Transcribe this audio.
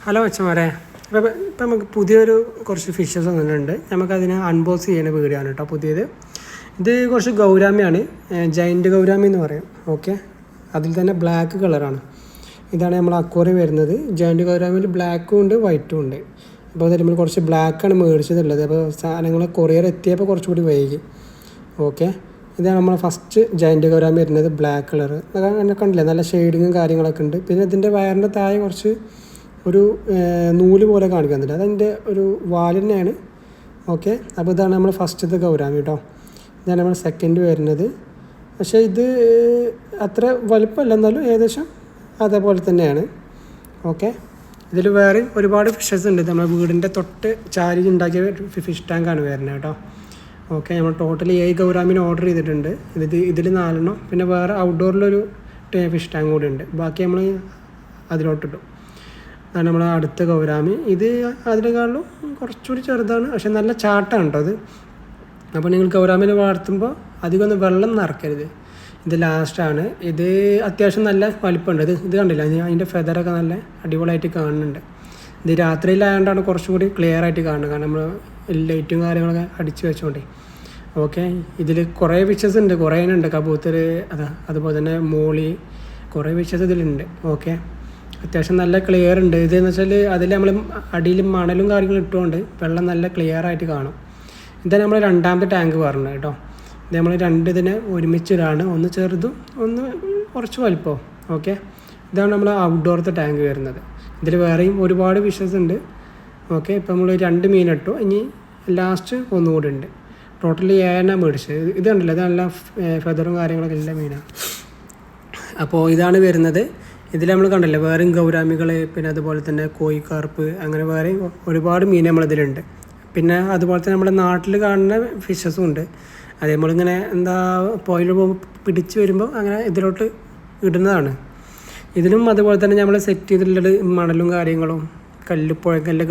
Hello അച്ഛന്മാരെ, ഇപ്പം നമുക്ക് പുതിയൊരു കുറച്ച് ഫിഷസ് വന്നിട്ടുണ്ട്. നമുക്കതിനെ അൺബോക്സ് ചെയ്യുന്ന വീഡിയോ ആണ് കേട്ടോ പുതിയത്. ഇത് കുറച്ച് ഗൗരാമിയാണ്, ജൈൻറ്റ് ഗൗരാമി എന്ന് പറയും. ഓക്കെ, അതിൽ തന്നെ ബ്ലാക്ക് കളറാണ്. ഇതാണ് നമ്മൾ അക്വേറിയം വരുന്നത്. ജൈൻറ്റ് ഗൗരാമിയിൽ ബ്ലാക്കും ഉണ്ട് വൈറ്റും ഉണ്ട്. അപ്പോൾ അത് നമ്മൾ കുറച്ച് ബ്ലാക്കാണ് മേടിച്ചതുള്ളത്. അപ്പോൾ സാധനങ്ങൾ കൊറിയർ എത്തിയപ്പോൾ കുറച്ചുകൂടി വൈകി. ഓക്കെ, ഇതാണ് നമ്മൾ ഫസ്റ്റ് ജൈൻറ്റ് ഗൗരാമി വരുന്നത്, ബ്ലാക്ക് കളർ. അങ്ങനെ കണ്ടില്ലേ, നല്ല ഷെയ്ഡിങ്ങും കാര്യങ്ങളൊക്കെ ഉണ്ട്. പിന്നെ ഇതിൻ്റെ വയറിൻ്റെ താഴെ കുറച്ച് ഒരു നൂല് പോലെ കാണിക്കുന്നുണ്ട്, അതതിൻ്റെ ഒരു വാല് തന്നെയാണ്. ഓക്കെ, അപ്പോൾ ഇതാണ് നമ്മൾ ഫസ്റ്റത്തെ ഗൗരാമി കേട്ടോ. ഇതാണ് നമ്മൾ സെക്കൻഡ് വരുന്നത്. പക്ഷേ ഇത് അത്ര വലുപ്പമല്ല, എന്നാലും ഏകദേശം അതേപോലെ തന്നെയാണ്. ഓക്കെ, ഇതിൽ വേറെ ഒരുപാട് ഫിഷസ് ഉണ്ട്. നമ്മുടെ വീടിൻ്റെ തൊട്ട് ചാരി ഉണ്ടാക്കിയ ഫിഷ് ടാങ്കാണ് വരുന്നത് കേട്ടോ. ഓക്കെ, നമ്മൾ ടോട്ടലി 7 ഗൗരാമിന് ഓർഡർ ചെയ്തിട്ടുണ്ട്. ഇതിൽ 4 പിന്നെ വേറെ ഔട്ട്ഡോറിലൊരു ഫിഷ് ടാങ്ക് കൂടി ഉണ്ട്. ബാക്കി നമ്മൾ അതിലോട്ടിട്ടു. അതാണ് നമ്മൾ അടുത്ത ഗൗരാമി. ഇത് അതിനേക്കാളും കുറച്ചുകൂടി ചെറുതാണ്, പക്ഷെ നല്ല ചാട്ടമാണ് കേട്ടോ അത്. അപ്പോൾ നിങ്ങൾ ഗൗരാമിനെ വളർത്തുമ്പോൾ അധികം ഒന്ന് വെള്ളം നിറക്കരുത്. ഇത് ലാസ്റ്റാണ്. ഇത് അത്യാവശ്യം നല്ല വലിപ്പമുണ്ട്. ഇത് കണ്ടില്ല, അതിൻ്റെ ഫെദറൊക്കെ നല്ല അടിപൊളിയായിട്ട് കാണുന്നുണ്ട്. ഇത് രാത്രിയിലായതുകൊണ്ടാണ് കുറച്ചുകൂടി ക്ലിയർ ആയിട്ട് കാണുന്നത്, കാരണം നമ്മൾ ലൈറ്റും കാര്യങ്ങളൊക്കെ അടിച്ച് വെച്ചോണ്ടേ. ഓക്കെ, ഇതിൽ കുറേ ഫിഷസ് ഉണ്ട്, കുറേ ഉണ്ട്. കബൂത്തർ, അതുപോലെ തന്നെ മോളി, കുറേ ഫിഷസ് ഇതിലുണ്ട്. ഓക്കെ, അത്യാവശ്യം നല്ല ക്ലിയർ ഉണ്ട്. ഇതെന്ന് വെച്ചാൽ അതിൽ നമ്മൾ അടിയിൽ മണലും കാര്യങ്ങളും ഇട്ടുകൊണ്ട് വെള്ളം നല്ല ക്ലിയർ ആയിട്ട് കാണും. ഇതാണ് നമ്മൾ രണ്ടാമത്തെ ടാങ്ക് പറഞ്ഞത് കേട്ടോ. ഇത് നമ്മൾ ഇതിനെ ഒരുമിച്ചിടാണ്, ഒന്ന് ചെറുതും ഒന്ന് കുറച്ച് വലിപ്പവും. ഓക്കെ, ഇതാണ് നമ്മൾ ഔട്ട്ഡോറത്തെ ടാങ്ക് വരുന്നത്. ഇതിൽ വേറെയും ഒരുപാട് ഫിഷസ് ഉണ്ട്. ഓക്കെ, ഇപ്പോൾ നമ്മൾ 2 മീൻ ഇട്ടു, ഇനി ലാസ്റ്റ് ഒന്നുകൂടി ഉണ്ട്. ടോട്ടലി 7 മേടിച്ചത്. ഇത് കണ്ടില്ല, ഇത് നല്ല ഫെദറും കാര്യങ്ങളൊക്കെ എല്ലാ മീനാണ്. അപ്പോൾ ഇതാണ് വരുന്നത്. ഇതിൽ നമ്മൾ കണ്ടില്ലേ വേറെയും ഗൗരാമികൾ, പിന്നെ അതുപോലെ തന്നെ കോഴിക്കാർപ്പ്, അങ്ങനെ വേറെയും ഒരുപാട് മീൻ നമ്മളിതിലുണ്ട്. പിന്നെ അതുപോലെ തന്നെ നമ്മുടെ നാട്ടിൽ കാണുന്ന ഫിഷസും ഉണ്ട്. അത് നമ്മളിങ്ങനെ പോയിൽ പിടിച്ച് വരുമ്പോൾ അങ്ങനെ ഇതിലോട്ട് ഇടുന്നതാണ്. ഇതിനും അതുപോലെ തന്നെ നമ്മൾ സെറ്റ് ചെയ്തിട്ടുള്ളത് മണലും കാര്യങ്ങളും, പുഴക്കല്ല്